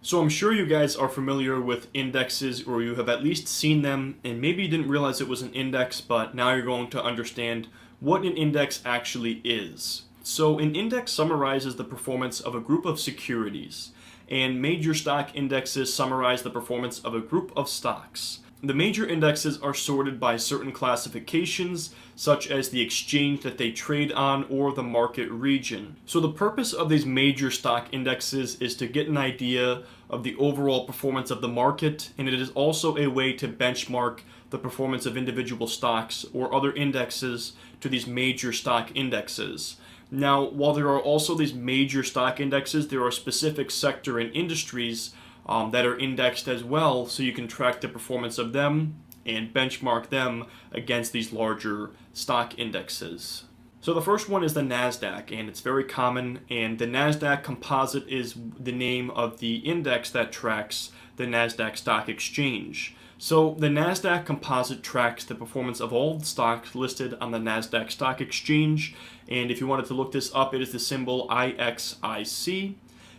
So I'm sure you guys are familiar with indexes, or you have at least seen them, and maybe you didn't realize it was an index, but now you're going to understand what an index actually is. So an index summarizes the performance of a group of securities, and major stock indexes summarize the performance of a group of stocks. The major indexes are sorted by certain classifications, such as the exchange that they trade on or the market region. So the purpose of these major stock indexes is to get an idea of the overall performance of the market, and it is also a way to benchmark the performance of individual stocks or other indexes to these major stock indexes. Now, while there are also these major stock indexes, there are specific sector and industries that are indexed as well, so you can track the performance of them and benchmark them against these larger stock indexes. So the first one is the Nasdaq, and it's very common, and the Nasdaq Composite is the name of the index that tracks the Nasdaq Stock Exchange. So the Nasdaq Composite tracks the performance of all the stocks listed on the Nasdaq Stock Exchange, and if you wanted to look this up, it is the symbol IXIC.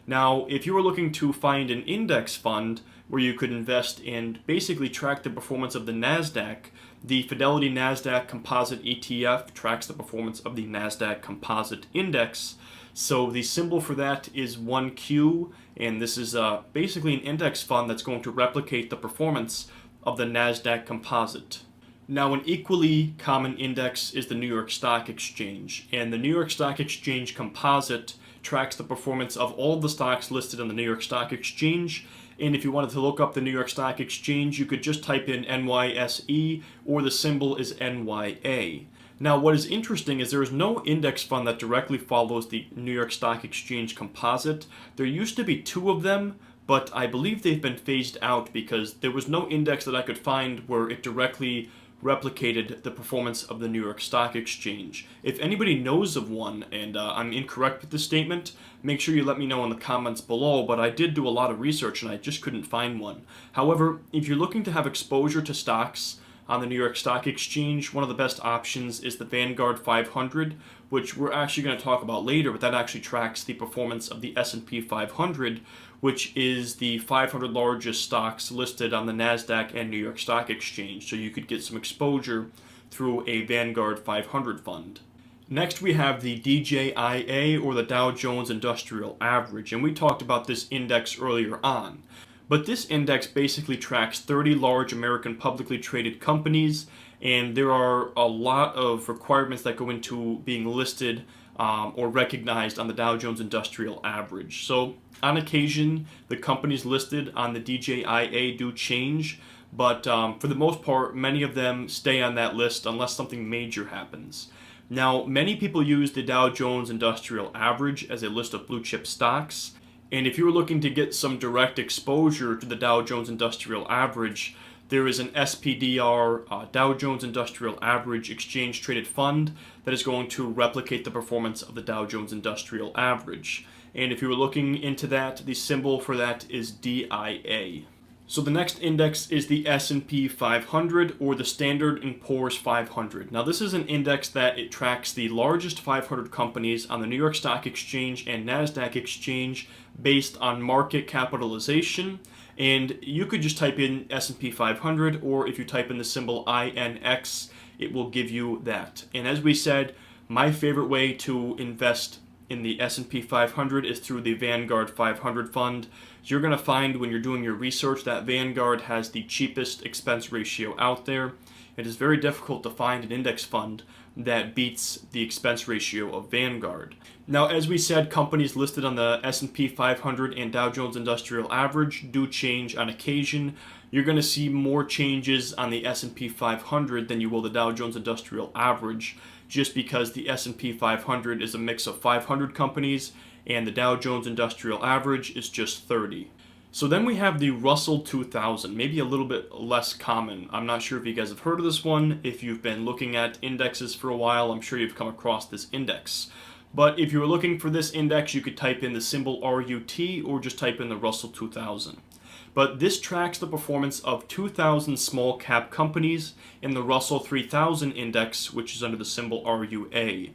Now, if you were looking to find an index fund where you could invest and basically track the performance of the Nasdaq, the Fidelity Nasdaq Composite ETF tracks the performance of the Nasdaq Composite Index. So the symbol for that is 1Q, and this is basically an index fund that's going to replicate the performance of the Nasdaq Composite. Now, an equally common index is the New York Stock Exchange, and the New York Stock Exchange Composite tracks the performance of all the stocks listed on the New York Stock Exchange. And if you wanted to look up the New York Stock Exchange, you could just type in NYSE, or the symbol is NYA. Now, what is interesting is there is no index fund that directly follows the New York Stock Exchange Composite. There used to be two of them, but I believe they've been phased out because there was no index that I could find where it directly replicated the performance of the New York Stock Exchange. If anybody knows of one and I'm incorrect with this statement, make sure you let me know in the comments below, but I did do a lot of research and I just couldn't find one. However, if you're looking to have exposure to stocks on the New York Stock Exchange, one of the best options is the Vanguard 500, which we're actually going to talk about later, but that actually tracks the performance of the S&P 500, which is the 500 largest stocks listed on the Nasdaq and New York Stock Exchange. So you could get some exposure through a Vanguard 500 fund. Next, we have the DJIA, or the Dow Jones Industrial Average, and we talked about this index earlier on. But this index basically tracks 30 large American publicly traded companies, and there are a lot of requirements that go into being listed or recognized on the Dow Jones Industrial Average. So on occasion, the companies listed on the DJIA do change, but for the most part, many of them stay on that list unless something major happens. Now, many people use the Dow Jones Industrial Average as a list of blue chip stocks, and if you were looking to get some direct exposure to the Dow Jones Industrial Average, there is an SPDR, Dow Jones Industrial Average Exchange Traded Fund, that is going to replicate the performance of the Dow Jones Industrial Average. And if you were looking into that, the symbol for that is DIA. So the next index is the S&P 500, or the Standard & Poor's 500. Now, this is an index that it tracks the largest 500 companies on the New York Stock Exchange and Nasdaq Exchange based on market capitalization. And you could just type in S&P 500, or if you type in the symbol INX, it will give you that. And as we said, my favorite way to invest in the S&P 500 is through the Vanguard 500 fund. You're going to find when you're doing your research that Vanguard has the cheapest expense ratio out there. It is very difficult to find an index fund that beats the expense ratio of Vanguard. Now, as we said, companies listed on the S&P 500 and Dow Jones Industrial Average do change on occasion. You're going to see more changes on the S&P 500 than you will the Dow Jones Industrial Average, just because the S&P 500 is a mix of 500 companies and the Dow Jones Industrial Average is just 30. So then we have the Russell 2000, maybe a little bit less common. I'm not sure if you guys have heard of this one. If you've been looking at indexes for a while, I'm sure you've come across this index. But if you were looking for this index, you could type in the symbol RUT or just type in the Russell 2000. But this tracks the performance of 2,000 small cap companies in the Russell 3000 index, which is under the symbol RUA.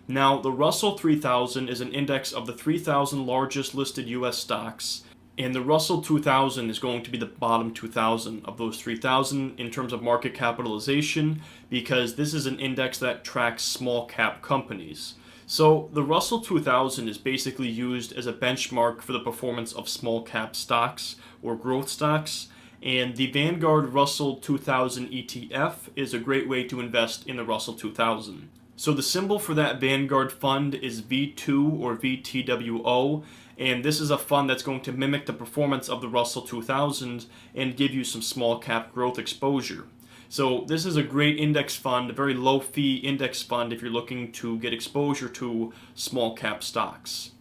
Now, the Russell 3000 is an index of the 3,000 largest listed U.S. stocks, And the Russell 2000 is going to be the bottom 2000 of those 3000 in terms of market capitalization, because this is an index that tracks small cap companies. So the Russell 2000 is basically used as a benchmark for the performance of small cap stocks or growth stocks. And the Vanguard Russell 2000 ETF is a great way to invest in the Russell 2000. So the symbol for that Vanguard fund is V2 or VTWO, and this is a fund that's going to mimic the performance of the Russell 2000 and give you some small cap growth exposure. So this is a great index fund, a very low fee index fund if you're looking to get exposure to small cap stocks.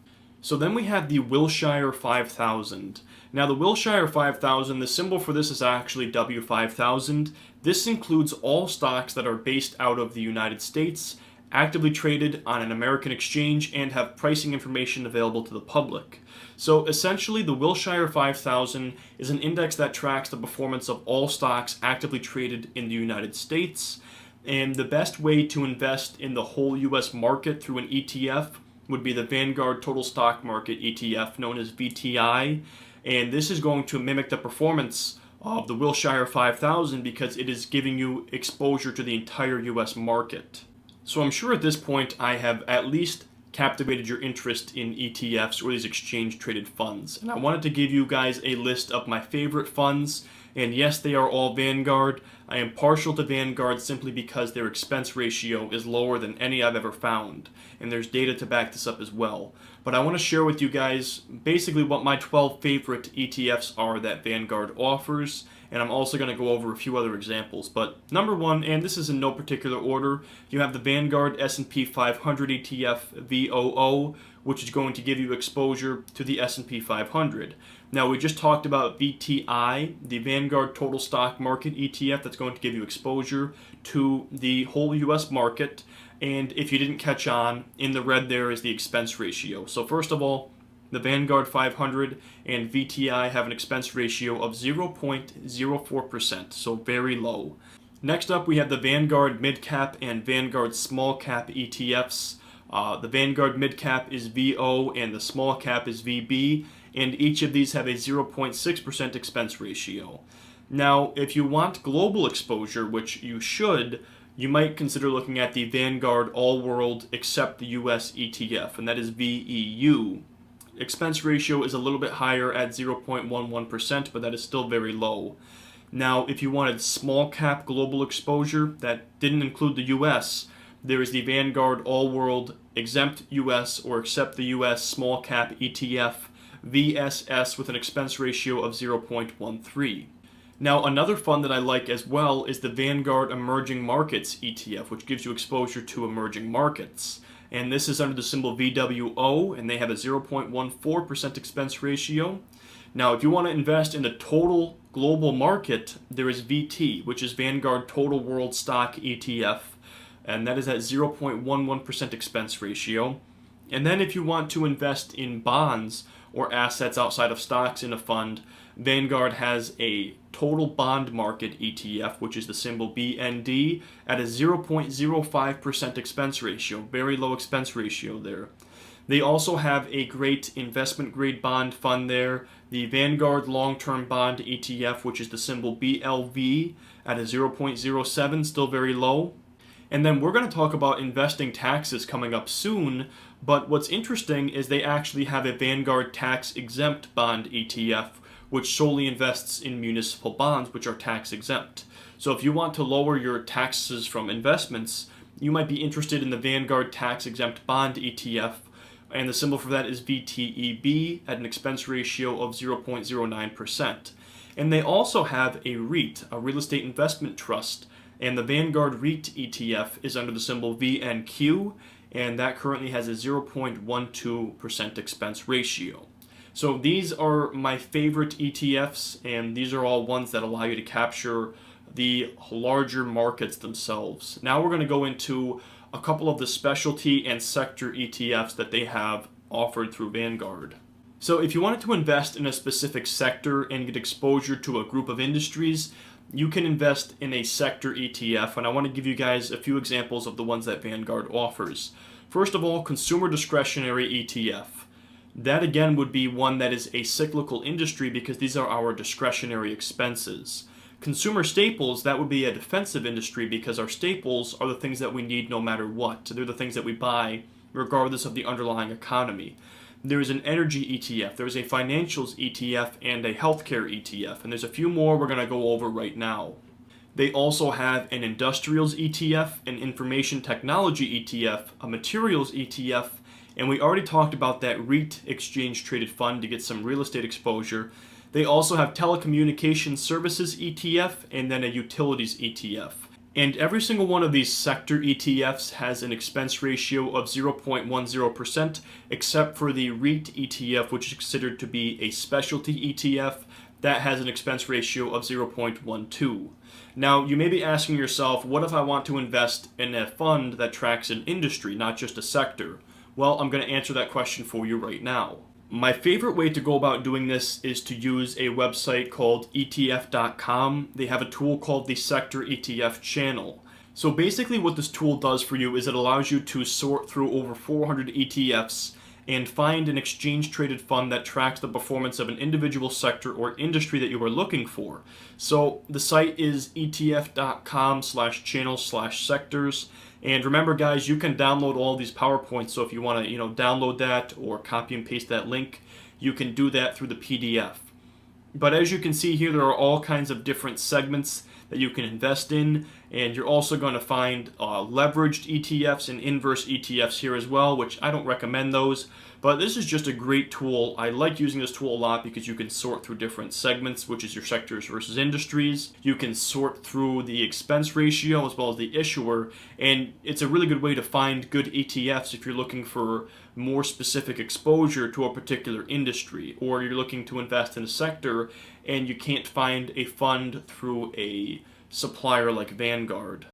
So then we have the Wilshire 5000. Now the Wilshire 5000, the symbol for this is actually W5000. This includes all stocks that are based out of the United States, actively traded on an American exchange, and have pricing information available to the public. So essentially the Wilshire 5000 is an index that tracks the performance of all stocks actively traded in the United States. And the best way to invest in the whole US market through an ETF would be the Vanguard Total Stock Market ETF, known as VTI. And this is going to mimic the performance of the Wilshire 5000 because it is giving you exposure to the entire US market. So I'm sure at this point I have at least captivated your interest in ETFs or these exchange traded funds. And I wanted to give you guys a list of my favorite funds. And yes, they are all Vanguard. I am partial to Vanguard simply because their expense ratio is lower than any I've ever found. And there's data to back this up as well. But I want to share with you guys basically what my 12 favorite ETFs are that Vanguard offers. And I'm also going to go over a few other examples. But number one, and this is in no particular order, you have the Vanguard S&P 500 ETF VOO, which is going to give you exposure to the S&P 500. Now, we just talked about VTI, the Vanguard Total Stock Market ETF, that's going to give you exposure to the whole US market. And if you didn't catch on, in the red there is the expense ratio. So first of all, the Vanguard 500 and VTI have an expense ratio of 0.04%, so very low. Next up, we have the Vanguard Mid Cap and Vanguard Small Cap ETFs. The Vanguard Mid Cap is VO and the Small Cap is VB, and each of these have a 0.6% expense ratio. Now, if you want global exposure, which you should, you might consider looking at the Vanguard All World Except the US ETF, and that is VEU. Expense ratio is a little bit higher at 0.11%, but that is still very low. Now, if you wanted small cap global exposure that didn't include the US, there is the Vanguard All World Exempt US or Except the US Small Cap ETF VSS with an expense ratio of 0.13. Now, another fund that I like as well is the Vanguard Emerging Markets ETF, which gives you exposure to emerging markets. And this is under the symbol VWO, and they have a 0.14% expense ratio. Now, if you want to invest in the total global market, there is VT, which is Vanguard Total World Stock ETF, and that is at 0.11% expense ratio. And then if you want to invest in bonds or assets outside of stocks in a fund, Vanguard has a total bond market ETF, which is the symbol BND, at a 0.05% expense ratio. Very low expense ratio there. They also have a great investment grade bond fund there, the Vanguard Long-Term Bond ETF, which is the symbol BLV, at a 0.07, still very low. And then we're going to talk about investing taxes coming up soon, but what's interesting is they actually have a Vanguard tax-exempt bond ETF, which solely invests in municipal bonds, which are tax-exempt. So if you want to lower your taxes from investments, you might be interested in the Vanguard tax-exempt bond ETF, and the symbol for that is VTEB at an expense ratio of 0.09%. And they also have a REIT, a real estate investment trust, and the Vanguard REIT ETF is under the symbol VNQ, and that currently has a 0.12% expense ratio. So these are my favorite ETFs, and these are all ones that allow you to capture the larger markets themselves. Now we're going to go into a couple of the specialty and sector ETFs that they have offered through Vanguard. So if you wanted to invest in a specific sector and get exposure to a group of industries, you can invest in a sector ETF, and I want to give you guys a few examples of the ones that Vanguard offers. First of all, consumer discretionary ETF. That again would be one that is a cyclical industry because these are our discretionary expenses. Consumer staples, that would be a defensive industry because our staples are the things that we need no matter what. They're the things that we buy regardless of the underlying economy. There is an energy ETF, there's a financials ETF, and a healthcare ETF, and there's a few more we're going to go over right now. They also have an industrials ETF, an information technology ETF, a materials ETF, and we already talked about that REIT exchange traded fund to get some real estate exposure. They also have telecommunications services ETF and then a utilities ETF. And every single one of these sector ETFs has an expense ratio of 0.10%, except for the REIT ETF, which is considered to be a specialty ETF. That has an expense ratio of 0.12. Now, you may be asking yourself, what if I want to invest in a fund that tracks an industry, not just a sector? Well, I'm going to answer that question for you right now. My favorite way to go about doing this is to use a website called ETF.com. They have a tool called the Sector ETF Channel. So basically what this tool does for you is it allows you to sort through over 400 ETFs and find an exchange-traded fund that tracks the performance of an individual sector or industry that you are looking for. So the site is etf.com/channel/sectors. And remember, guys, you can download all these PowerPoints. So if you want to, download that or copy and paste that link, you can do that through the PDF. But as you can see here, there are all kinds of different segments that you can invest in, and you're also going to find leveraged ETFs and inverse ETFs here as well, which I don't recommend those, but this is just a great tool. I like using this tool a lot because you can sort through different segments, which is your sectors versus industries. You can sort through the expense ratio as well as the issuer, and it's a really good way to find good ETFs if you're looking for more specific exposure to a particular industry, or you're looking to invest in a sector and you can't find a fund through a supplier like Vanguard.